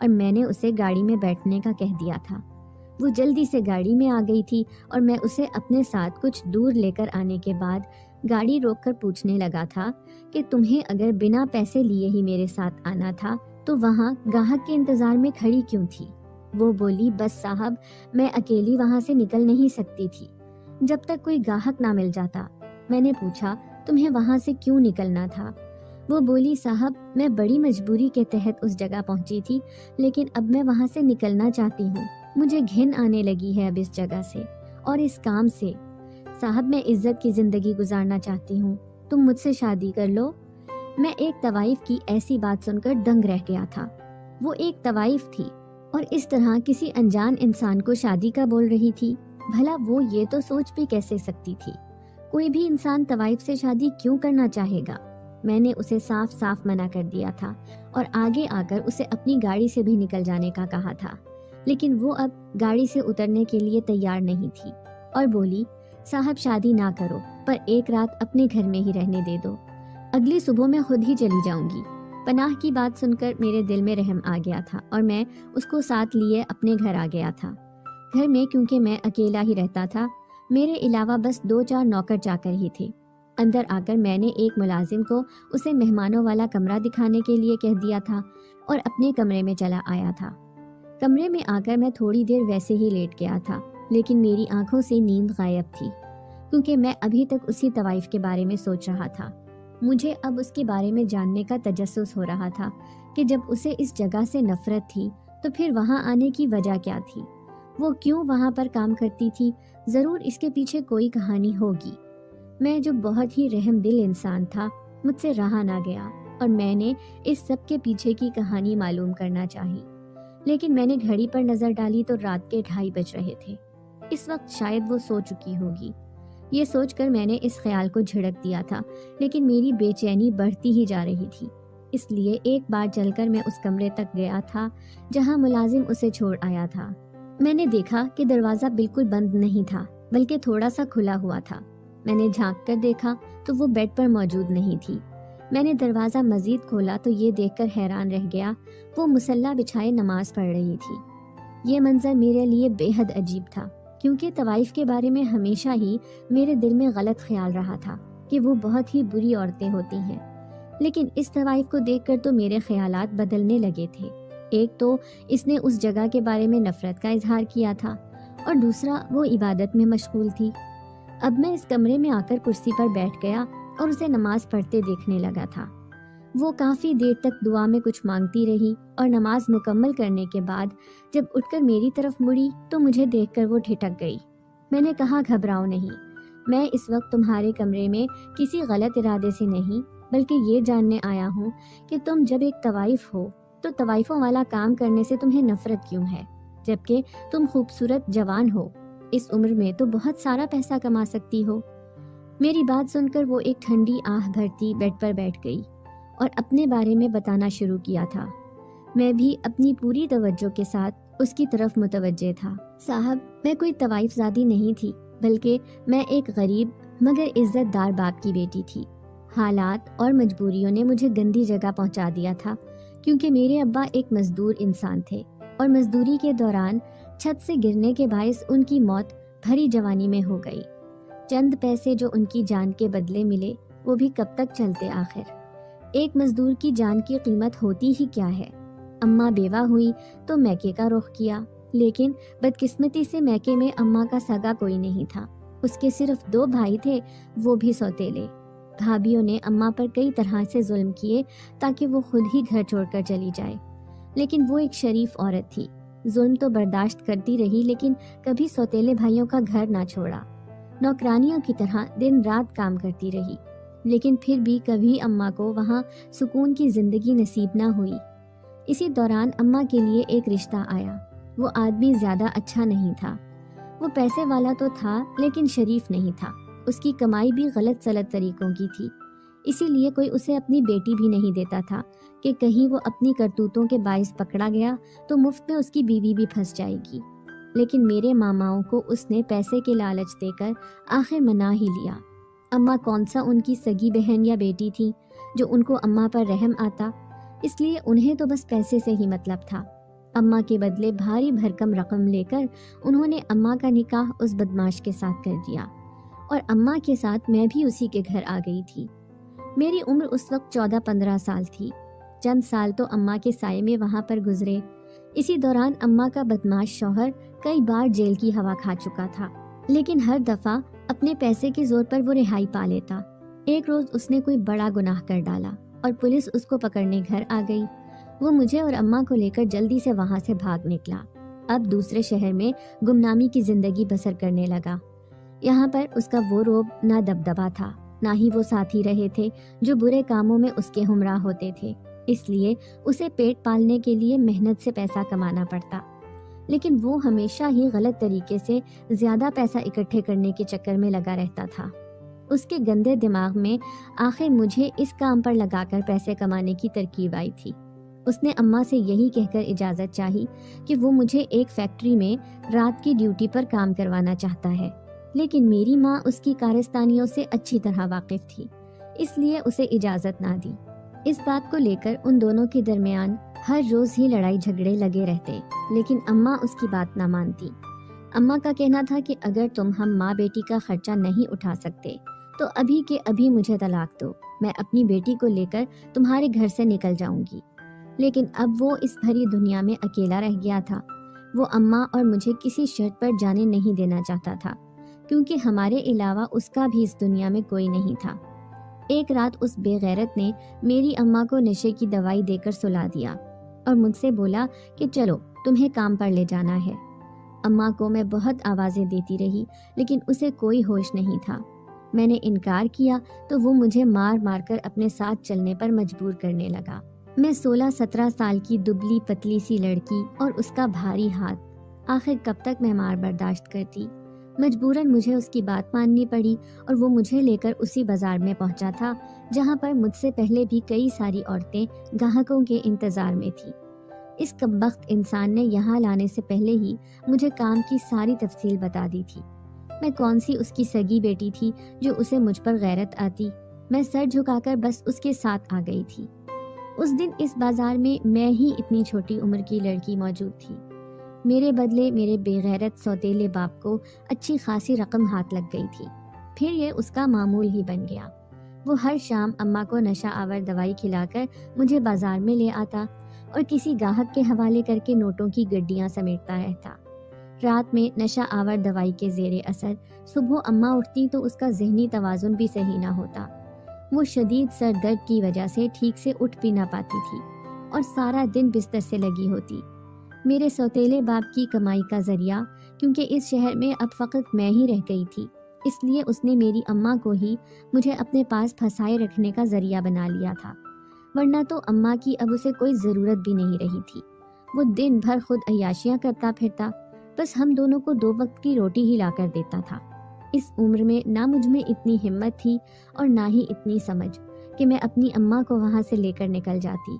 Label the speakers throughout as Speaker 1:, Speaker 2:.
Speaker 1: اور میں نے اسے گاڑی میں بیٹھنے کا کہہ دیا تھا۔ وہ جلدی سے گاڑی میں آ گئی تھی اور میں اسے اپنے ساتھ کچھ دور لے کر آنے کے بعد گاڑی روک کر پوچھنے لگا تھا کہ تمہیں اگر بنا پیسے لیے ہی میرے ساتھ آنا تھا تو وہاں گاہک کے انتظار میں کھڑی کیوں تھی؟ وہ بولی، بس صاحب میں اکیلی وہاں سے نکل نہیں سکتی تھی جب تک کوئی گاہک نہ مل جاتا۔ میں نے پوچھا، تمہیں وہاں سے کیوں نکلنا تھا؟ وہ بولی، صاحب میں بڑی مجبوری کے تحت اس جگہ پہنچی تھی، لیکن اب میں وہاں سے نکلنا چاہتی ہوں۔ مجھے گھن آنے لگی ہے اب اس جگہ سے اور اس کام سے۔ صاحب میں عزت کی زندگی گزارنا چاہتی ہوں، تم مجھ سے شادی کر لو۔ میں ایک طوائف کی ایسی بات سن کر دنگ رہ گیا تھا۔ وہ ایک طوائف تھی اور اس طرح کسی انجان انسان کو شادی کا بول رہی تھی۔ بھلا وہ یہ تو سوچ بھی کیسے سکتی تھی؟ کوئی بھی انسان طوائف سے شادی کیوں کرنا چاہے گا؟ میں نے اسے صاف صاف منع کر دیا تھا اور آگے آ کر اسے اپنی گاڑی سے بھی نکل جانے کا کہا تھا، لیکن وہ اب گاڑی سے اترنے کے لیے تیار نہیں تھی اور بولی، صاحب شادی نہ کرو پر ایک رات اپنے گھر میں ہی رہنے دے دو، اگلی صبح میں خود ہی چلی جاؤں گی۔ پناہ کی بات سن کر میرے دل میں رحم آ گیا تھا اور میں اس کو ساتھ لیے اپنے گھر آ گیا تھا۔ گھر میں کیونکہ میں اکیلا ہی رہتا تھا، میرے علاوہ بس 2-4 نوکر چاکر ہی تھے۔ اندر آ کر میں نے ایک ملازم کو اسے مہمانوں والا کمرہ دکھانے کے لیے کہہ دیا تھا اور اپنے کمرے میں چلا آیا تھا۔ کمرے میں آ کر میں تھوڑی دیر ویسے ہی لیٹ گیا تھا، لیکن میری آنکھوں سے نیند غائب تھی کیونکہ میں ابھی تک اسی طوائف کے بارے میں سوچ رہا تھا۔ مجھے اب اس کے بارے میں جاننے کا تجسس ہو رہا تھا کہ جب اسے اس جگہ سے نفرت تھی تو پھر وہاں آنے کی وجہ کیا تھی؟ وہ کیوں وہاں پر کام کرتی تھی؟ ضرور اس کے پیچھے کوئی کہانی ہوگی۔ میں جو بہت ہی رحم دل انسان تھا، مجھ سے رہا نہ گیا اور میں نے اس سب کے پیچھے کی کہانی معلوم کرنا چاہی۔ لیکن میں نے گھڑی پر نظر ڈالی تو رات کے 2:30 بج رہے تھے۔ اس وقت شاید وہ سو چکی ہوگی۔ یہ سوچ کر میں نے اس خیال کو جھڑک دیا تھا، لیکن میری بے چینی بڑھتی ہی جا رہی تھی۔ اس لیے ایک بار چل کر میں اس کمرے تک گیا تھا جہاں ملازم اسے چھوڑ آیا تھا۔ میں نے دیکھا کہ دروازہ بالکل بند نہیں تھا بلکہ تھوڑا سا کھلا ہوا تھا۔ میں نے جھانک کر دیکھا تو وہ بیڈ پر موجود نہیں تھی۔ میں نے دروازہ مزید کھولا تو یہ دیکھ کر حیران رہ گیا، وہ مصلی بچھائے نماز پڑھ رہی تھی۔ یہ منظر میرے لیے بے حد عجیب تھا کیونکہ طوائف کے بارے میں ہمیشہ ہی میرے دل میں غلط خیال رہا تھا کہ وہ بہت ہی بری عورتیں ہوتی ہیں، لیکن اس طوائف کو دیکھ کر تو میرے خیالات بدلنے لگے تھے۔ ایک تو اس نے اس جگہ کے بارے میں نفرت کا اظہار کیا تھا اور دوسرا وہ عبادت میں مشغول تھی۔ اب میں اس کمرے میں آ کر کرسی پر بیٹھ گیا اور اسے نماز پڑھتے دیکھنے لگا تھا۔ وہ کافی دیر تک دعا میں کچھ مانگتی رہی اور نماز مکمل کرنے کے بعد جب اٹھ کر میری طرف مڑی تو مجھے دیکھ کر وہ ٹھٹک گئی۔ میں نے کہا، گھبراؤ نہیں، میں اس وقت تمہارے کمرے میں کسی غلط ارادے سے نہیں بلکہ یہ جاننے آیا ہوں کہ تم جب ایک طوائف ہو تو طوائفوں والا کام کرنے سے تمہیں نفرت کیوں ہے، جبکہ تم خوبصورت جوان ہو، اس عمر میں تو بہت سارا پیسہ کما سکتی ہو۔ میری بات سن کر وہ ایک ٹھنڈی آہ بھرتی بیڈ پر بیٹھ گئی اور اپنے بارے میں بتانا شروع کیا تھا۔ میں بھی اپنی پوری توجہ کے ساتھ اس کی طرف متوجہ تھا۔ صاحب، میں کوئی طوائف زادی نہیں تھی بلکہ میں ایک غریب مگر عزت دار باپ کی بیٹی تھی۔ حالات اور مجبوریوں نے مجھے گندی جگہ پہنچا دیا تھا کیونکہ میرے ابا ایک مزدور انسان تھے اور مزدوری کے دوران چھت سے گرنے کے باعث ان کی موت بھری جوانی میں ہو گئی۔ چند پیسے جو ان کی جان کے بدلے ملے وہ بھی کب تک چلتے آخر؟ ایک مزدور کی جان کی قیمت ہوتی ہی کیا ہے؟ اماں بیوہ ہوئی تو میکے کا رخ کیا، لیکن بدقسمتی سے میکے میں اماں کا سگا کوئی نہیں تھا، اس کے صرف 2 بھائی تھے، وہ بھی سوتیلے۔ بھابھیوں نے اماں پر کئی طرح سے ظلم کیے تاکہ وہ خود ہی گھر چھوڑ کر چلی جائے، لیکن وہ ایک شریف عورت تھی، ظلم تو برداشت کرتی رہی لیکن کبھی سوتیلے بھائیوں کا گھر نہ چھوڑا۔ نوکرانیوں کی طرح دن رات کام کرتی رہی، لیکن پھر بھی کبھی اماں کو وہاں سکون کی زندگی نصیب نہ ہوئی۔ اسی دوران اماں کے لیے ایک رشتہ آیا۔ وہ آدمی زیادہ اچھا نہیں تھا، وہ پیسے والا تو تھا لیکن شریف نہیں تھا، اس کی کمائی بھی غلط سلط طریقوں کی تھی، اسی لیے کوئی اسے اپنی بیٹی بھی نہیں دیتا تھا کہ کہیں وہ اپنی کرتوتوں کے باعث پکڑا گیا تو مفت میں اس کی بیوی بھی پھنس جائے گی۔ لیکن میرے ماماؤں کو اس نے پیسے کے لالچ دے کر آخر منا ہی لیا۔ اماں کون سا ان کی سگی بہن یا بیٹی تھی جو ان کو اماں پر رحم آتا، اس لیے انہیں تو بس پیسے سے ہی مطلب تھا۔ اماں کے بدلے بھاری بھرکم رقم لے کر انہوں نے اماں کا نکاح اس بدماش کے ساتھ کر دیا اور اماں کے ساتھ میں بھی اسی کے گھر آ گئی تھی۔ میری عمر اس وقت 14-15 سال تھی۔ چند سال تو اماں کے سائے میں وہاں پر گزرے۔ اسی دوران اماں کا بدماش شوہر کئی بار جیل کی ہوا کھا چکا تھا، لیکن ہر دفعہ اپنے پیسے کے زور پر وہ رہائی پا لیتا۔ ایک روز اس نے کوئی بڑا گناہ کر ڈالا اور پولیس اس کو پکڑنے گھر آ گئی۔ وہ مجھے اور اماں کو لے کر جلدی سے وہاں سے بھاگ نکلا۔ اب دوسرے شہر میں گمنامی کی زندگی بسر کرنے لگا۔ یہاں پر اس کا وہ رعب نہ دبدبا تھا، نہ ہی وہ ساتھی رہے تھے جو برے کاموں میں اس کے ہمراہ ہوتے تھے، اس لیے اسے پیٹ پالنے کے لیے محنت سے پیسہ کمانا پڑتا، لیکن وہ ہمیشہ ہی غلط طریقے سے زیادہ پیسہ اکٹھے کرنے کے چکر میں لگا رہتا تھا۔ اس کے گندے دماغ میں آخر مجھے اس کام پر لگا کر پیسے کمانے کی ترکیب آئی تھی۔ اس نے اماں سے یہی کہہ کر اجازت چاہی کہ وہ مجھے ایک فیکٹری میں رات کی ڈیوٹی پر کام کروانا چاہتا ہے، لیکن میری ماں اس کی کارستانیوں سے اچھی طرح واقف تھی، اس لیے اسے اجازت نہ دی۔ اس بات کو لے کر ان دونوں کے درمیان ہر روز ہی لڑائی جھگڑے لگے رہتے، لیکن اماں اس کی بات نہ مانتی۔ اماں کا کہنا تھا کہ اگر تم ہم ماں بیٹی کا خرچہ نہیں اٹھا سکتے تو ابھی کے ابھی مجھے طلاق دو، میں اپنی بیٹی کو لے کر تمہارے گھر سے نکل جاؤں گی۔ لیکن اب وہ اس بھری دنیا میں اکیلا رہ گیا تھا۔ وہ اماں اور مجھے کسی شرط پر جانے نہیں دینا چاہتا تھا، کیونکہ ہمارے علاوہ اس کا بھی اس دنیا میں کوئی نہیں تھا۔ ایک رات اس بے غیرت نے میری اماں کو نشے کی دوائی دے کر سلا دیا اور مجھ سے بولا کہ چلو تمہیں کام پر لے جانا ہے۔ اماں کو میں بہت آوازیں دیتی رہی، لیکن اسے کوئی ہوش نہیں تھا۔ میں نے انکار کیا تو وہ مجھے مار مار کر اپنے ساتھ چلنے پر مجبور کرنے لگا۔ میں 16-17 سال کی دبلی پتلی سی لڑکی اور اس کا بھاری ہاتھ، آخر کب تک میں مار برداشت کرتی؟ مجبوراً مجھے اس کی بات ماننی پڑی اور وہ مجھے لے کر اسی بازار میں پہنچا تھا جہاں پر مجھ سے پہلے بھی کئی ساری عورتیں گاہکوں کے انتظار میں تھی۔ اس کمبخت انسان نے یہاں لانے سے پہلے ہی مجھے کام کی ساری تفصیل بتا دی تھی۔ میں کون سی اس کی سگی بیٹی تھی جو اسے مجھ پر غیرت آتی؟ میں سر جھکا کر بس اس کے ساتھ آ گئی تھی۔ اس دن اس بازار میں ہی اتنی چھوٹی عمر کی لڑکی موجود تھی۔ میرے بدلے میرے بے غیرت سوتیلے باپ کو اچھی خاصی رقم ہاتھ لگ گئی تھی، پھر یہ اس کا معمول ہی بن گیا۔ وہ ہر شام اماں کو نشہ آور دوائی کھلا کر مجھے بازار میں لے آتا اور کسی گاہک کے حوالے کر کے نوٹوں کی گڈیاں سمیٹتا رہتا۔ رات میں نشہ آور دوائی کے زیر اثر صبح اماں اٹھتی تو اس کا ذہنی توازن بھی صحیح نہ ہوتا۔ وہ شدید سر درد کی وجہ سے ٹھیک سے اٹھ بھی نہ پاتی تھی اور سارا دن بستر سے لگی ہوتی۔ میرے سوتیلے باپ کی کمائی کا ذریعہ، کیونکہ اس شہر میں اب فقط میں ہی رہ گئی تھی، اس لیے اس نے میری اماں کو ہی مجھے اپنے پاس پھنسائے رکھنے کا ذریعہ بنا لیا تھا، ورنہ تو اماں کی اب اسے کوئی ضرورت بھی نہیں رہی تھی۔ وہ دن بھر خود عیاشیاں کرتا پھرتا، بس ہم دونوں کو 2 وقت کی روٹی ہی لا کر دیتا تھا۔ اس عمر میں نہ مجھ میں اتنی ہمت تھی اور نہ ہی اتنی سمجھ کہ میں اپنی اماں کو وہاں سے لے کر نکل جاتی۔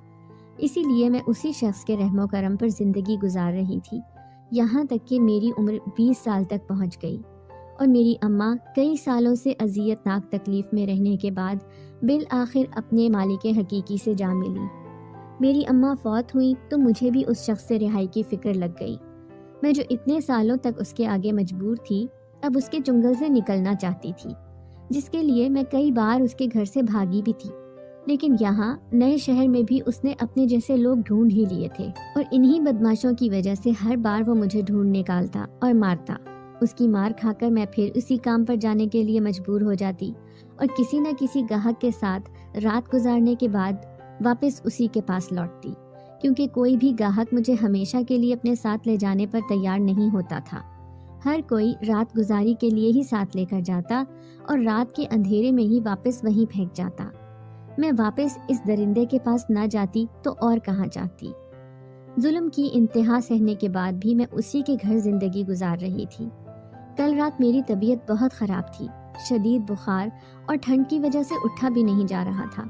Speaker 1: اسی لیے میں اسی شخص کے رحم و کرم پر زندگی گزار رہی تھی، یہاں تک کہ میری عمر 20 سال تک پہنچ گئی اور میری اماں کئی سالوں سے اذیت ناک تکلیف میں رہنے کے بعد بالآخر اپنے مالک حقیقی سے جا ملی۔ میری اماں فوت ہوئی تو مجھے بھی اس شخص سے رہائی کی فکر لگ گئی۔ میں جو اتنے سالوں تک اس کے آگے مجبور تھی، اب اس کے چنگل سے نکلنا چاہتی تھی، جس کے لیے میں کئی بار اس کے گھر سے بھاگی بھی تھی، لیکن یہاں نئے شہر میں بھی اس نے اپنے جیسے لوگ ڈھونڈ ہی لیے تھے اور انہی بدماشوں کی وجہ سے ہر بار وہ مجھے ڈھونڈ نکالتا اور مارتا۔ اس کی مار کھا کر میں پھر اسی کام پر جانے کے لیے مجبور ہو جاتی اور کسی نہ کسی گاہک کے ساتھ رات گزارنے کے بعد واپس اسی کے پاس لوٹتی، کیونکہ کوئی بھی گاہک مجھے ہمیشہ کے لیے اپنے ساتھ لے جانے پر تیار نہیں ہوتا تھا۔ ہر کوئی رات گزاری کے لیے ہی ساتھ لے کر جاتا اور رات کے اندھیرے میں ہی واپس وہیں پھینک جاتا۔ میں واپس اس درندے کے پاس نہ جاتی تو اور کہاں جاتی؟ ظلم کی انتہا سہنے کے بعد بھی میں اسی کے گھر زندگی گزار رہی تھی۔ کل رات میری طبیعت بہت خراب تھی، شدید بخار اور ٹھنڈ کی وجہ سے اٹھا بھی نہیں جا رہا تھا۔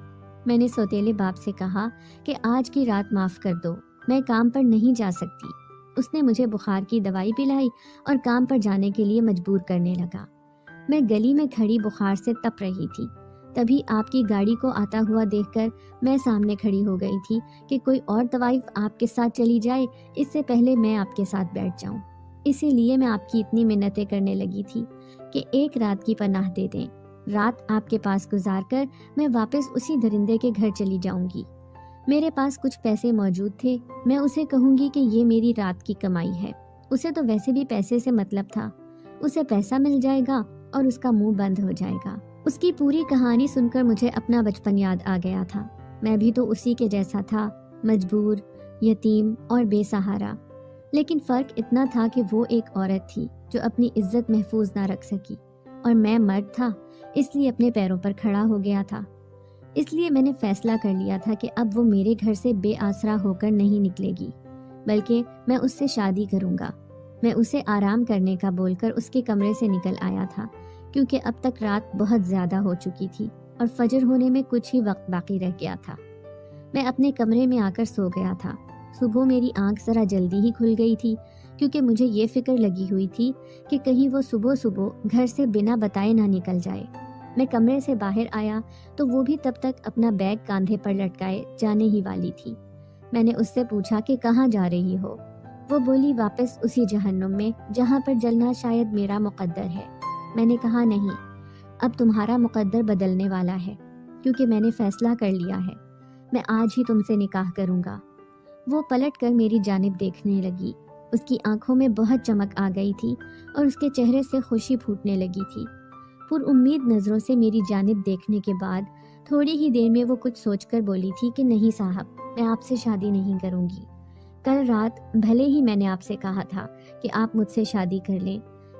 Speaker 1: میں نے سوتیلے باپ سے کہا کہ آج کی رات معاف کر دو، میں کام پر نہیں جا سکتی۔ اس نے مجھے بخار کی دوائی پلائی اور کام پر جانے کے لیے مجبور کرنے لگا۔ میں گلی میں کھڑی بخار سے تپ رہی تھی، تبھی آپ کی گاڑی کو آتا ہوا دیکھ کر میں سامنے کھڑی ہو گئی تھی کہ کوئی اور طوائف آپ کے ساتھ چلی جائے اس سے پہلے میں آپ کے ساتھ بیٹھ جاؤں۔ اسی لیے میں آپ کی اتنی منتیں کرنے لگی تھی کہ ایک رات کی پناہ دے دیں۔ رات آپ کے پاس گزار کر میں واپس اسی درندے کے گھر چلی جاؤں گی۔ میرے پاس کچھ پیسے موجود تھے، میں اسے کہوں گی کہ یہ میری رات کی کمائی ہے۔ اسے تو ویسے بھی پیسے سے مطلب تھا، اسے پیسہ مل جائے گا اور اس کا منہ بند ہو جائے گا۔ اس کی پوری کہانی سن کر مجھے اپنا بچپن یاد آ گیا تھا۔ میں بھی تو اسی کے جیسا تھا، مجبور، یتیم اور بے سہارا، لیکن فرق اتنا تھا کہ وہ ایک عورت تھی جو اپنی عزت محفوظ نہ رکھ سکی، اور میں مرد تھا اس لیے اپنے پیروں پر کھڑا ہو گیا تھا۔ اس لیے میں نے فیصلہ کر لیا تھا کہ اب وہ میرے گھر سے بے آسرا ہو کر نہیں نکلے گی، بلکہ میں اس سے شادی کروں گا۔ میں اسے آرام کرنے کا بول کر اس کے کمرے سے نکل آیا تھا، کیونکہ اب تک رات بہت زیادہ ہو چکی تھی اور فجر ہونے میں کچھ ہی وقت باقی رہ گیا تھا۔ میں اپنے کمرے میں آ کر سو گیا تھا۔ صبح میری آنکھ ذرا جلدی ہی کھل گئی تھی، کیونکہ مجھے یہ فکر لگی ہوئی تھی کہ کہیں وہ صبح صبح گھر سے بنا بتائے نہ نکل جائے۔ میں کمرے سے باہر آیا تو وہ بھی تب تک اپنا بیگ کاندھے پر لٹکائے جانے ہی والی تھی۔ میں نے اس سے پوچھا کہ کہاں جا رہی ہو؟ وہ بولی واپس اسی جہنم میں جہاں پر جلنا شاید میرا مقدر ہے۔ میں نے کہا نہیں، اب تمہارا مقدر بدلنے والا ہے، کیونکہ میں نے فیصلہ کر لیا ہے، میں آج ہی تم سے نکاح کروں گا۔ وہ پلٹ کر میری جانب دیکھنے لگی۔ اس کی آنکھوں میں بہت چمک آ گئی تھی اور اس کے چہرے سے خوشی پھوٹنے لگی تھی۔ پر امید نظروں سے میری جانب دیکھنے کے بعد تھوڑی ہی دیر میں وہ کچھ سوچ کر بولی تھی کہ نہیں صاحب، میں آپ سے شادی نہیں کروں گی۔ کل رات بھلے ہی میں نے آپ سے کہا تھا کہ آپ مجھ سے شادی کر لیں،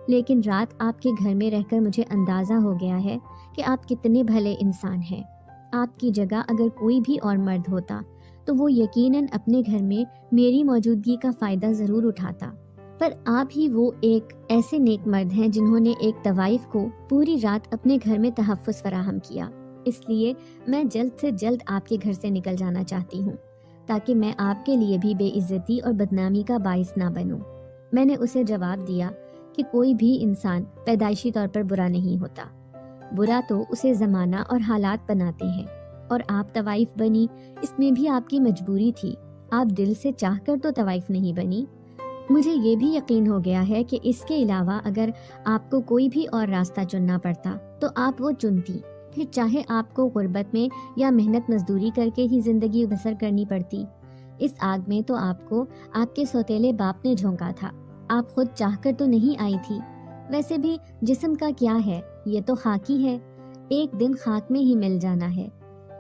Speaker 1: لیکن رات آپ کے گھر میں رہ کر مجھے اندازہ ہو گیا ہے کہ آپ کتنے بھلے انسان ہیں۔ آپ کی جگہ اگر کوئی بھی اور مرد ہوتا تو وہ یقیناً اپنے گھر میں میری موجودگی کا فائدہ ضرور اٹھاتا، پر آپ ہی وہ ایک ایسے نیک مرد ہیں جنہوں نے ایک طوائف کو پوری رات اپنے گھر میں تحفظ فراہم کیا۔ اس لیے میں جلد سے جلد آپ کے گھر سے نکل جانا چاہتی ہوں، تاکہ میں آپ کے لیے بھی بے عزتی اور بدنامی کا باعث نہ بنوں۔ میں نے اسے جواب دیا کہ کوئی بھی انسان پیدائشی طور پر برا نہیں ہوتا، برا تو اسے زمانہ اور حالات بناتے ہیں، اور آپ طوائف بنی اس میں بھی آپ کی مجبوری تھی، آپ دل سے چاہ کر تو طوائف نہیں بنی۔ مجھے یہ بھی یقین ہو گیا ہے کہ اس کے علاوہ اگر آپ کو کوئی بھی اور راستہ چننا پڑتا تو آپ وہ چنتی، پھر چاہے آپ کو غربت میں یا محنت مزدوری کر کے ہی زندگی بسر کرنی پڑتی۔ اس آگ میں تو آپ کو آپ کے سوتیلے باپ نے جھونکا تھا، آپ خود چاہ کر تو نہیں آئی تھی۔ ویسے بھی جسم کا کیا ہے، یہ تو خاک ہی ہے، ایک دن خاک میں ہی مل جانا ہے۔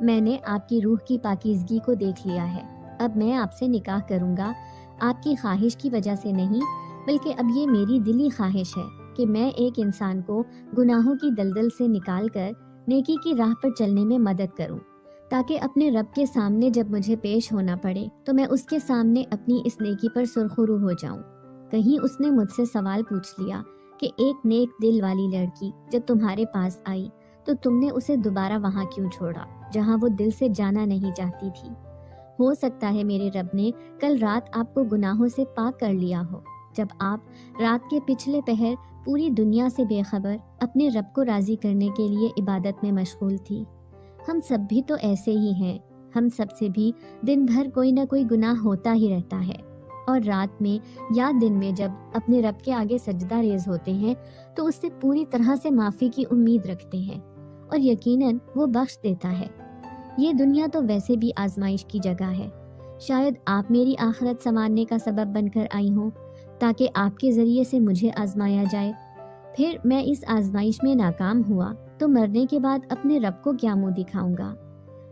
Speaker 1: میں نے آپ کی روح کی پاکیزگی کو دیکھ لیا ہے، اب میں آپ سے نکاح کروں گا، آپ کی خواہش کی وجہ سے نہیں، بلکہ اب یہ میری دلی خواہش ہے کہ میں ایک انسان کو گناہوں کی دلدل سے نکال کر نیکی کی راہ پر چلنے میں مدد کروں، تاکہ اپنے رب کے سامنے جب مجھے پیش ہونا پڑے تو میں اس کے سامنے اپنی اس نیکی پر سرخرو ہو جاؤں۔ کہیں اس نے مجھ سے سوال پوچھ لیا کہ ایک نیک دل والی لڑکی جب تمہارے پاس آئی تو تم نے اسے دوبارہ وہاں کیوں چھوڑا جہاں وہ دل سے جانا نہیں چاہتی تھی؟ ہو سکتا ہے میرے رب نے کل رات آپ کو گناہوں سے پاک کر لیا ہو، جب آپ رات کے پچھلے پہر پوری دنیا سے بے خبر اپنے رب کو راضی کرنے کے لیے عبادت میں مشغول تھی۔ ہم سب بھی تو ایسے ہی ہیں، ہم سب سے بھی دن بھر کوئی نہ کوئی گناہ ہوتا ہی رہتا ہے، اور رات میں یا دن میں جب اپنے رب کے آگے سجدہ ریز ہوتے ہیں تو اس سے پوری طرح سے معافی کی امید رکھتے ہیں، اور یقیناً وہ بخش دیتا ہے۔ یہ دنیا تو ویسے بھی آزمائش کی جگہ ہے، شاید آپ میری آخرت سنوارنے کا سبب بن کر آئی ہوں تاکہ آپ کے ذریعے سے مجھے آزمایا جائے۔ پھر میں اس آزمائش میں ناکام ہوا تو مرنے کے بعد اپنے رب کو کیا منہ دکھاؤں گا؟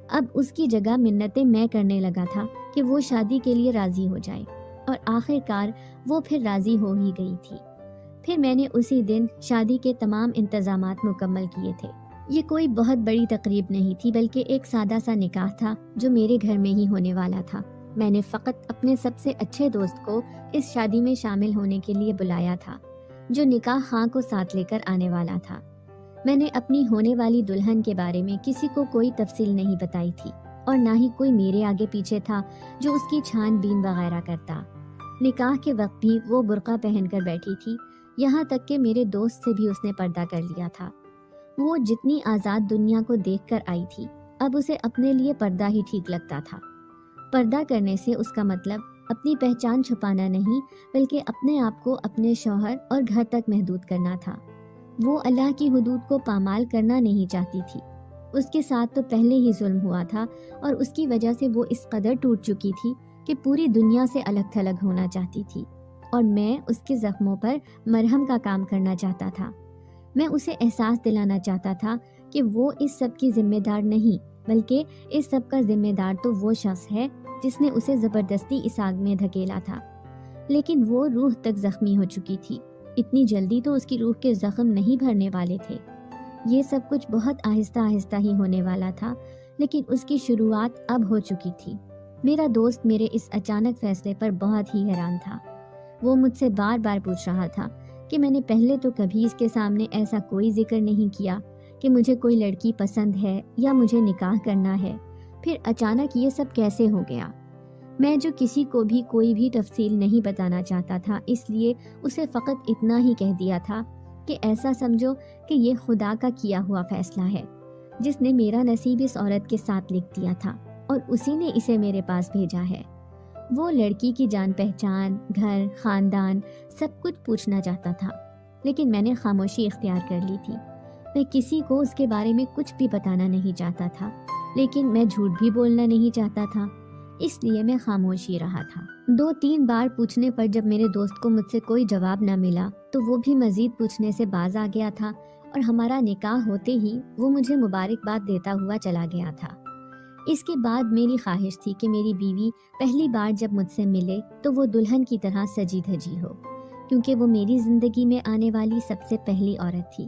Speaker 1: اب اس کی جگہ منتیں میں کرنے لگا تھا کہ وہ شادی کے لیے راضی ہو جائے، اور آخر کار وہ پھر راضی ہو ہی گئی تھی۔ پھر میں نے اسی دن شادی کے تمام انتظامات مکمل کیے تھے۔ یہ کوئی بہت بڑی تقریب نہیں تھی، بلکہ ایک سادہ سا نکاح تھا جو میرے گھر میں ہی ہونے والا تھا۔ میں نے فقط اپنے سب سے اچھے دوست کو اس شادی میں شامل ہونے کے لیے بلایا تھا، جو نکاح خواہ کو ساتھ لے کر آنے والا تھا۔ میں نے اپنی ہونے والی دلہن کے بارے میں کسی کو کوئی تفصیل نہیں بتائی تھی، اور نہ ہی کوئی میرے آگے پیچھے تھا جو اس کی چھان بین وغیرہ کرتا۔ نکاح کے وقت بھی وہ برقع پہن کر بیٹھی تھی، یہاں تک کہ میرے دوست سے بھی اس نے پردہ کر لیا تھا۔ وہ جتنی آزاد دنیا کو دیکھ کر آئی تھی، اب اسے اپنے لیے پردہ ہی ٹھیک لگتا تھا۔ پردہ کرنے سے اس کا مطلب اپنی پہچان چھپانا نہیں، بلکہ اپنے آپ کو اپنے شوہر اور گھر تک محدود کرنا تھا۔ وہ اللہ کی حدود کو پامال کرنا نہیں چاہتی تھی۔ اس کے ساتھ تو پہلے ہی ظلم ہوا تھا، اور اس کی وجہ سے وہ اس قدر ٹوٹ چکی تھی کہ پوری دنیا سے الگ تھلگ ہونا چاہتی تھی، اور میں اس کے زخموں پر مرہم کا کام کرنا چاہتا تھا۔ میں اسے احساس دلانا چاہتا تھا کہ وہ اس سب کی ذمہ دار نہیں، بلکہ اس سب کا ذمہ دار تو وہ شخص ہے جس نے اسے زبردستی اس آگ میں دھکیلا تھا۔ لیکن وہ روح تک زخمی ہو چکی تھی، اتنی جلدی تو اس کی روح کے زخم نہیں بھرنے والے تھے۔ یہ سب کچھ بہت آہستہ آہستہ ہی ہونے والا تھا، لیکن اس کی شروعات اب ہو چکی تھی۔ میرا دوست میرے اس اچانک فیصلے پر بہت ہی حیران تھا۔ وہ مجھ سے بار بار پوچھ رہا تھا کہ میں نے پہلے تو کبھی اس کے سامنے ایسا کوئی ذکر نہیں کیا کہ مجھے کوئی لڑکی پسند ہے یا مجھے نکاح کرنا ہے، پھر اچانک یہ سب کیسے ہو گیا؟ میں جو کسی کو بھی کوئی بھی تفصیل نہیں بتانا چاہتا تھا، اس لیے اسے فقط اتنا ہی کہہ دیا تھا کہ ایسا سمجھو کہ یہ خدا کا کیا ہوا فیصلہ ہے، جس نے میرا نصیب اس عورت کے ساتھ لکھ دیا تھا، اور اسی نے اسے میرے پاس بھیجا ہے۔ وہ لڑکی کی جان پہچان، گھر، خاندان، سب کچھ پوچھنا چاہتا تھا، لیکن میں نے خاموشی اختیار کر لی تھی۔ میں کسی کو اس کے بارے میں کچھ بھی بتانا نہیں چاہتا تھا، لیکن میں جھوٹ بھی بولنا نہیں چاہتا تھا، اس لیے میں خاموش ہی رہا تھا۔ 2-3 بار پوچھنے پر جب میرے دوست کو مجھ سے کوئی جواب نہ ملا تو وہ بھی مزید پوچھنے سے باز آ گیا تھا، اور ہمارا نکاح ہوتے ہی وہ مجھے مبارکباد دیتا ہوا چلا گیا تھا۔ اس کے بعد میری خواہش تھی کہ میری بیوی پہلی بار جب مجھ سے ملے تو وہ دلہن کی طرح سجی دھجی ہو، کیونکہ وہ میری زندگی میں آنے والی سب سے پہلی عورت تھی۔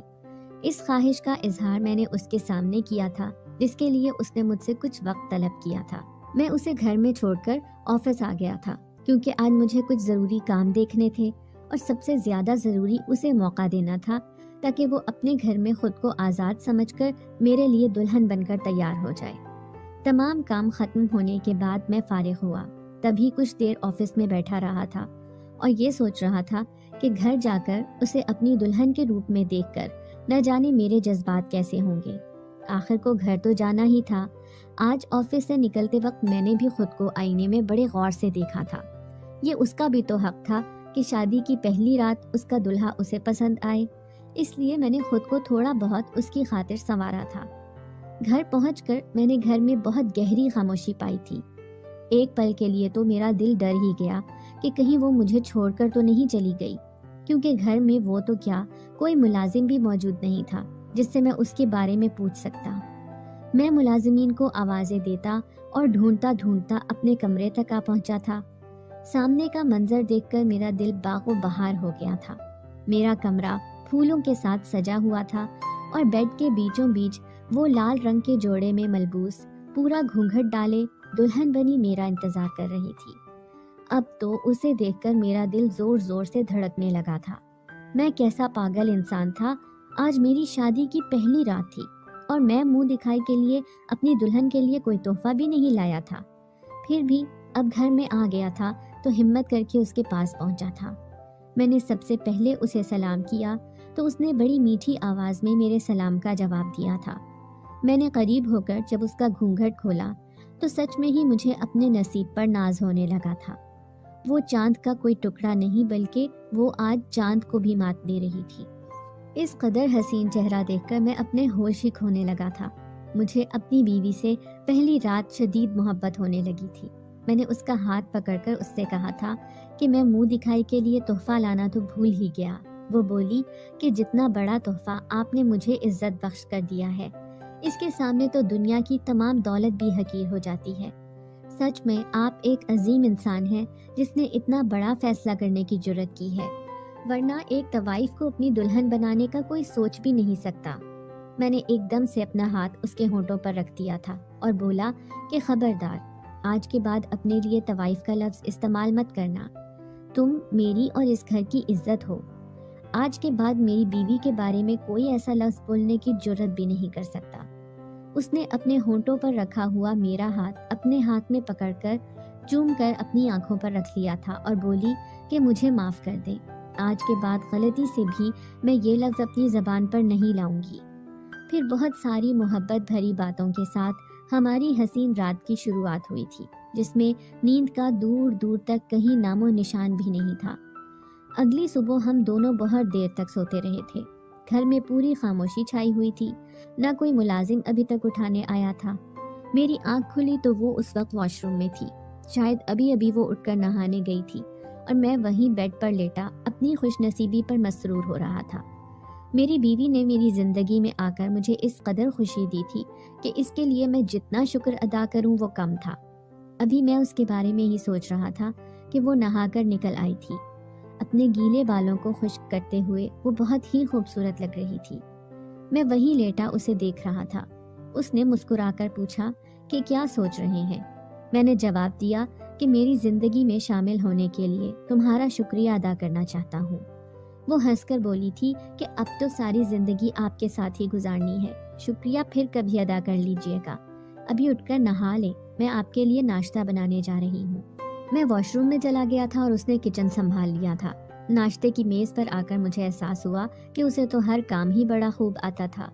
Speaker 1: اس خواہش کا اظہار میں نے اس کے سامنے کیا تھا، جس کے لیے اس نے مجھ سے کچھ وقت طلب کیا تھا۔ میں اسے گھر میں چھوڑ کر آفس آ گیا تھا، کیونکہ آج مجھے کچھ ضروری کام دیکھنے تھے، اور سب سے زیادہ ضروری اسے موقع دینا تھا تاکہ وہ اپنے گھر میں خود کو آزاد سمجھ کر میرے لیے دلہن بن کر تیار ہو جائے۔ تمام کام ختم ہونے کے بعد میں فارغ ہوا، تبھی کچھ دیر آفس میں بیٹھا رہا تھا اور یہ سوچ رہا تھا کہ گھر جا کر اسے اپنی دلہن کے روپ میں دیکھ کر نہ جانے میرے جذبات کیسے ہوں گے۔ آخر کو گھر تو جانا ہی تھا۔ آج آفس سے نکلتے وقت میں نے بھی خود کو آئینے میں بڑے غور سے دیکھا تھا۔ یہ اس کا بھی تو حق تھا کہ شادی کی پہلی رات اس کا دلہا اسے پسند آئے، اس لیے میں نے خود کو تھوڑا بہت اس کی خاطر سنوارا تھا۔ گھر پہنچ کر میں نے گھر میں بہت گہری خاموشی پائی تھی۔ ایک پل کے لیے تو میرا دل ڈر ہی گیا کہ کہیں وہ مجھے چھوڑ کر تو نہیں چلی گئی، کیونکہ گھر میں وہ تو کیا، کوئی ملازم بھی موجود نہیں تھا جس سے میں اس کے بارے میں پوچھ سکتا۔ میں ملازمین کو آوازیں دیتا اور ڈھونڈتا ڈھونڈتا اپنے کمرے تک آ پہنچا تھا۔ سامنے کا منظر دیکھ کر میرا دل باغ و بہار ہو گیا تھا۔ میرا کمرہ پھولوں کے ساتھ سجا ہوا تھا، اور بیڈ کے بیچوں بیچ وہ لال رنگ کے جوڑے میں ملبوس، پورا گھونگھٹ ڈالے دلہن بنی میرا انتظار کر رہی تھی۔ اب تو اسے دیکھ کر میرا دل زور زور سے دھڑکنے لگا تھا۔ میں کیسا پاگل انسان تھا، آج میری شادی کی پہلی رات تھی اور میں منہ دکھائی کے لیے اپنی دلہن کے لیے کوئی تحفہ بھی نہیں لایا تھا۔ پھر بھی اب گھر میں آ گیا تھا تو ہمت کر کے اس کے پاس پہنچا تھا۔ میں نے سب سے پہلے اسے سلام کیا تو اس نے بڑی میٹھی آواز میں میرے سلام کا جواب دیا تھا۔ میں نے قریب ہو کر جب اس کا گھونگھٹ کھولا تو سچ میں ہی مجھے اپنے نصیب پر ناز ہونے لگا تھا۔ وہ چاند کا کوئی ٹکڑا نہیں، بلکہ وہ آج چاند کو بھی مات دے رہی تھی۔ اس قدر حسین چہرہ دیکھ کر میں اپنے ہوش ہی کھونے لگا تھا۔ مجھے اپنی بیوی سے پہلی رات شدید محبت ہونے لگی تھی۔ میں نے اس کا ہاتھ پکڑ کر اس سے کہا تھا کہ میں منہ دکھائی کے لیے تحفہ لانا تو بھول ہی گیا۔ وہ بولی کہ جتنا بڑا تحفہ آپ نے مجھے عزت بخش کر دیا ہے، اس کے سامنے تو دنیا کی تمام دولت بھی حقیر ہو جاتی ہے۔ سچ میں آپ ایک عظیم انسان ہیں جس نے اتنا بڑا فیصلہ کرنے کی جرت کی ہے، ورنہ ایک طوائف کو اپنی دلہن بنانے کا کوئی سوچ بھی نہیں سکتا۔ میں نے ایک دم سے اپنا ہاتھ اس کے ہونٹوں پر رکھ دیا تھا اور بولا کہ خبردار، آج کے بعد اپنے لیے طوائف کا لفظ استعمال مت کرنا۔ تم میری اور اس گھر کی عزت ہو۔ آج کے بعد میری بیوی کے بارے میں کوئی ایسا لفظ بولنے کی جرت بھی نہیں کر سکتا۔ اس نے اپنے ہونٹوں پر رکھا ہوا میرا ہاتھ اپنے ہاتھ میں پکڑ کر چوم کر اپنی آنکھوں پر رکھ لیا تھا اور بولی کہ مجھے معاف کر دیں، آج کے بعد غلطی سے بھی میں یہ لفظ اپنی زبان پر نہیں لاؤں گی۔ پھر بہت ساری محبت بھری باتوں کے ساتھ ہماری حسین رات کی شروعات ہوئی تھی، جس میں نیند کا دور دور تک کہیں نام و نشان بھی نہیں تھا۔ اگلی صبح ہم دونوں بہت دیر تک سوتے رہے تھے۔ گھر میں پوری خاموشی چھائی ہوئی تھی، نہ کوئی ملازم ابھی تک اٹھانے آیا تھا۔ میری آنکھ کھلی تو وہ اس وقت واش روم میں تھی، شاید ابھی ابھی وہ اٹھ کر نہانے گئی تھی، اور میں وہیں بیڈ پر لیٹا اپنی خوش نصیبی پر مسرور ہو رہا تھا۔ میری بیوی نے میری زندگی میں آ کر مجھے اس قدر خوشی دی تھی کہ اس کے لیے میں جتنا شکر ادا کروں وہ کم تھا۔ ابھی میں اس کے بارے میں ہی سوچ رہا تھا کہ وہ نہا کر نکل آئی تھی، اپنے گیلے بالوں کو خشک کرتے ہوئے وہ بہت ہی خوبصورت لگ رہی تھی۔ میں وہیں لیٹا اسے دیکھ رہا تھا۔ اس نے مسکرا کر پوچھا کہ کیا سوچ رہے ہیں؟ میں نے جواب دیا کہ میری زندگی میں شامل ہونے کے لیے تمہارا شکریہ ادا کرنا چاہتا ہوں۔ وہ ہنس کر بولی تھی کہ اب تو ساری زندگی آپ کے ساتھ ہی گزارنی ہے، شکریہ پھر کبھی ادا کر لیجئے گا۔ ابھی اٹھ کر نہا لیں، میں آپ کے لیے ناشتہ بنانے جا رہی ہوں۔ میں واش روم میں چلا گیا تھا اور اس نے کچن سنبھال لیا تھا۔ ناشتے کی میز پر آ کر مجھے احساس ہوا کہ اسے تو ہر کام ہی بڑا خوب آتا تھا۔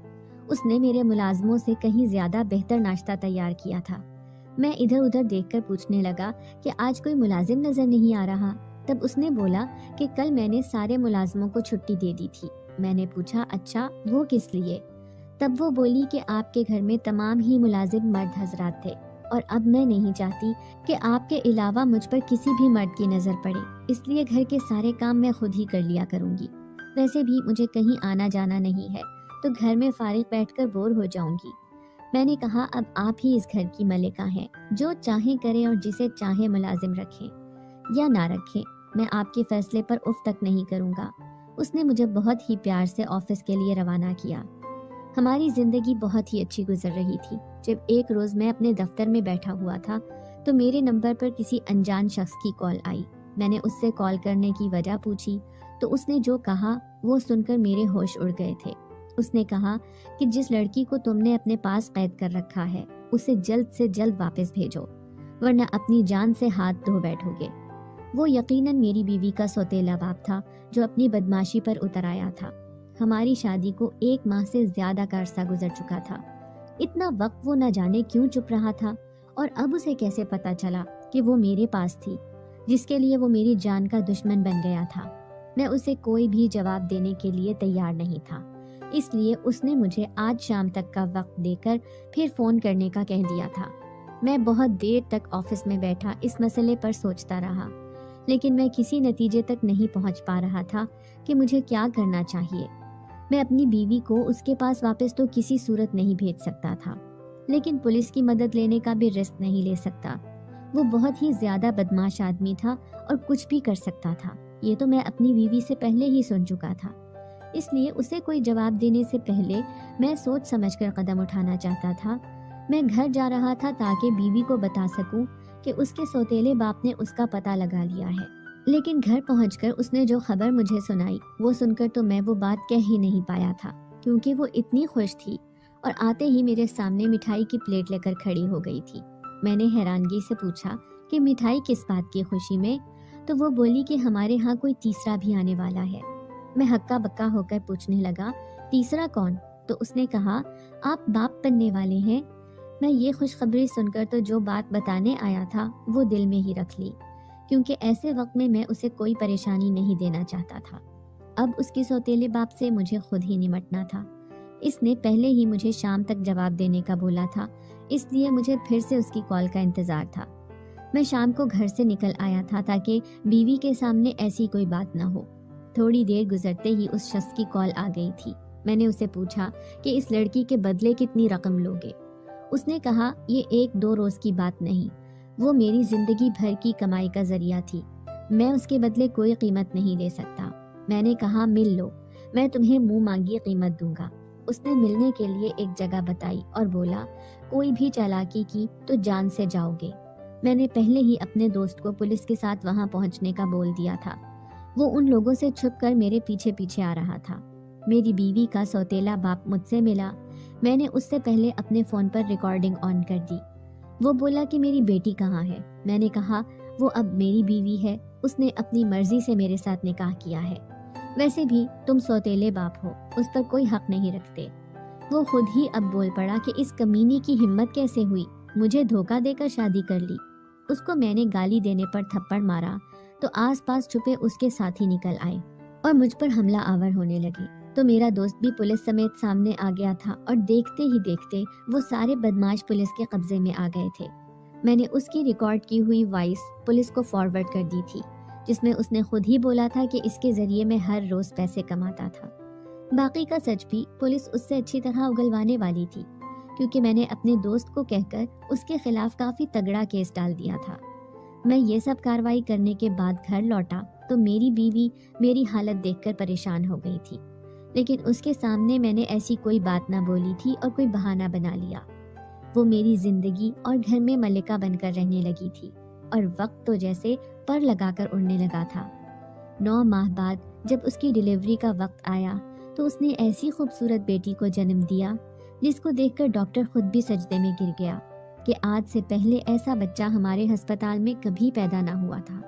Speaker 1: اس نے میرے ملازموں سے کہیں زیادہ بہتر ناشتہ تیار کیا تھا۔ میں ادھر ادھر دیکھ کر پوچھنے لگا کہ آج کوئی ملازم نظر نہیں آ رہا۔ تب اس نے بولا کہ کل میں نے سارے ملازموں کو چھٹی دے دی تھی۔ میں نے پوچھا اچھا وہ کس لیے؟ تب وہ بولی کہ آپ کے گھر میں تمام ہی ملازم مرد حضرات تھے، اور اب میں نہیں چاہتی کہ آپ کے علاوہ مجھ پر کسی بھی مرد کی نظر پڑے، اس لیے گھر کے سارے کام میں خود ہی کر لیا کروں گی۔ ویسے بھی مجھے کہیں آنا جانا نہیں ہے تو گھر میں فارغ بیٹھ کر بور ہو جاؤں گی۔ میں نے کہا اب آپ ہی اس گھر کی ملکہ ہیں، جو چاہیں کریں اور جسے چاہیں ملازم رکھیں یا نہ رکھیں، میں آپ کے فیصلے پر اف تک نہیں کروں گا۔ اس نے مجھے بہت ہی پیار سے آفس کے لیے روانہ کیا۔ ہماری زندگی بہت ہی اچھی گزر رہی تھی۔ جب ایک روز میں اپنے دفتر میں بیٹھا ہوا تھا تو میرے نمبر پر کسی انجان شخص کی کال آئی۔ میں نے اس سے کال کرنے کی وجہ پوچھی تو اس نے جو کہا وہ سن کر میرے ہوش اڑ گئے تھے۔ اس نے کہا کہ جس لڑکی کو تم نے اپنے پاس قید کر رکھا ہے اسے جلد سے جلد واپس بھیجو، ورنہ اپنی جان سے ہاتھ دھو بیٹھو گے۔ وہ یقیناً میری بیوی کا سوتیلا باپ تھا جو اپنی بدماشی پر اتر آیا تھا۔ ہماری شادی کو 1 ماہ سے زیادہ کا عرصہ گزر چکا تھا۔ اتنا وقت وہ نہ جانے کیوں چپ رہا تھا، اور اب اسے کیسے پتا چلا کہ وہ میرے پاس تھی، جس کے لیے وہ میری جان کا دشمن بن گیا تھا۔ میں اسے کوئی بھی جواب دینے کے لیے تیار نہیں تھا، اس لیے اس نے مجھے آج شام تک کا وقت دے کر پھر فون کرنے کا کہہ دیا تھا۔ میں بہت دیر تک آفس میں بیٹھا اس مسئلے پر سوچتا رہا، لیکن میں کسی نتیجے تک نہیں پہنچ پا رہا تھا کہ مجھے کیا کرنا چاہیے۔ میں اپنی بیوی کو اس کے پاس واپس تو کسی صورت نہیں بھیج سکتا تھا، لیکن پولیس کی مدد لینے کا بھی رسک نہیں لے سکتا۔ وہ بہت ہی زیادہ بدماش آدمی تھا اور کچھ بھی کر سکتا تھا، یہ تو میں اپنی بیوی سے پہلے ہی سن چکا تھا۔ اس لیے اسے کوئی جواب دینے سے پہلے میں سوچ سمجھ کر قدم اٹھانا چاہتا تھا۔ میں گھر جا رہا تھا تاکہ بیوی کو بتا سکوں کہ اس کے سوتیلے باپ نے اس کا پتہ لگا لیا ہے، لیکن گھر پہنچ کر اس نے جو خبر مجھے سنائی وہ سن کر تو میں وہ بات کہہ ہی نہیں پایا تھا، کیونکہ وہ اتنی خوش تھی اور آتے ہی میرے سامنے مٹھائی کی پلیٹ لے کر کھڑی ہو گئی تھی۔ میں نے حیرانگی سے پوچھا کہ مٹھائی کس بات کی خوشی میں؟ تو وہ بولی کہ ہمارے ہاں کوئی تیسرا بھی آنے والا ہے۔ میں ہکا بکا ہو کر پوچھنے لگا تیسرا کون؟ تو اس نے کہا آپ باپ بننے والے ہیں۔ میں یہ خوشخبری سن کر تو جو بات بتانے آیا تھا وہ دل میں ہی رکھ لی، کیونکہ ایسے وقت میں اسے کوئی پریشانی نہیں دینا چاہتا تھا۔ اب اس کے سوتیلے باپ سے مجھے خود ہی نمٹنا تھا۔ اس نے پہلے ہی مجھے شام تک جواب دینے کا بولا تھا، اس لیے مجھے پھر سے اس کی کال کا انتظار تھا۔ میں شام کو گھر سے نکل آیا تھا تاکہ بیوی کے سامنے ایسی کوئی بات نہ ہو۔ تھوڑی دیر گزرتے ہی اس شخص کی کال آ گئی تھی۔ میں نے اسے پوچھا کہ اس لڑکی کے بدلے کتنی رقم لوگے؟ اس نے کہا یہ 1-2 روز کی بات نہیں، وہ میری زندگی بھر کی کمائی کا ذریعہ تھی، میں اس کے بدلے کوئی قیمت نہیں دے سکتا۔ میں نے کہا مل لو، میں تمہیں منہ مانگی قیمت دوں گا۔ اس نے ملنے کے لیے ایک جگہ بتائی اور بولا کوئی بھی چالاکی کی تو جان سے جاؤ گے۔ میں نے پہلے ہی اپنے دوست کو پولیس کے ساتھ وہاں پہنچنے کا بول دیا تھا۔ وہ ان لوگوں سے چھپ کر میرے پیچھے پیچھے آ رہا تھا۔ میری بیوی کا سوتیلا باپ مجھ سے ملا۔ میں نے اس سے پہلے اپنے فون پر ریکارڈنگ آن کر دی۔ وہ بولا کہ میری بیٹی کہاں ہے؟ میں نے کہا وہ اب میری بیوی ہے، اس نے اپنی مرضی سے میرے ساتھ نکاح کیا ہے، ویسے بھی تم سوتیلے باپ ہو، اس پر کوئی حق نہیں رکھتے۔ وہ خود ہی اب بول پڑا کہ اس کمینی کی ہمت کیسے ہوئی، مجھے دھوکہ دے کر شادی کر لی۔ اس کو میں نے گالی دینے پر تھپڑ مارا تو آس پاس چھپے اس کے ساتھی نکل آئے اور مجھ پر حملہ آور ہونے لگے، تو میرا دوست بھی پولیس سمیت سامنے آ گیا تھا اور دیکھتے ہی دیکھتے وہ سارے بدماش پولیس کے قبضے میں آ گئے تھے۔ میں نے اس کی ریکارڈ کی ہوئی وائس پولیس کو فارورڈ کر دی تھی، جس میں اس نے خود ہی بولا تھا کہ اس کے ذریعے میں ہر روز پیسے کماتا تھا۔ باقی کا سچ بھی پولیس اس سے اچھی طرح اگلوانے والی تھی، کیونکہ میں نے اپنے دوست کو کہہ کر اس کے خلاف کافی تگڑا کیس ڈال دیا تھا۔ میں یہ سب کاروائی کرنے کے بعد گھر لوٹا تو میری بیوی میری حالت دیکھ کر پریشان ہو گئی تھی، لیکن اس کے سامنے میں نے ایسی کوئی بات نہ بولی تھی اور کوئی بہانہ بنا لیا۔ وہ میری زندگی اور گھر میں ملکہ بن کر رہنے لگی تھی اور وقت تو جیسے پر لگا کر اڑنے لگا تھا۔ 9 ماہ بعد جب اس کی ڈیلیوری کا وقت آیا تو اس نے ایسی خوبصورت بیٹی کو جنم دیا جس کو دیکھ کر ڈاکٹر خود بھی سجدے میں گر گیا کہ آج سے پہلے ایسا بچہ ہمارے ہسپتال میں کبھی پیدا نہ ہوا تھا۔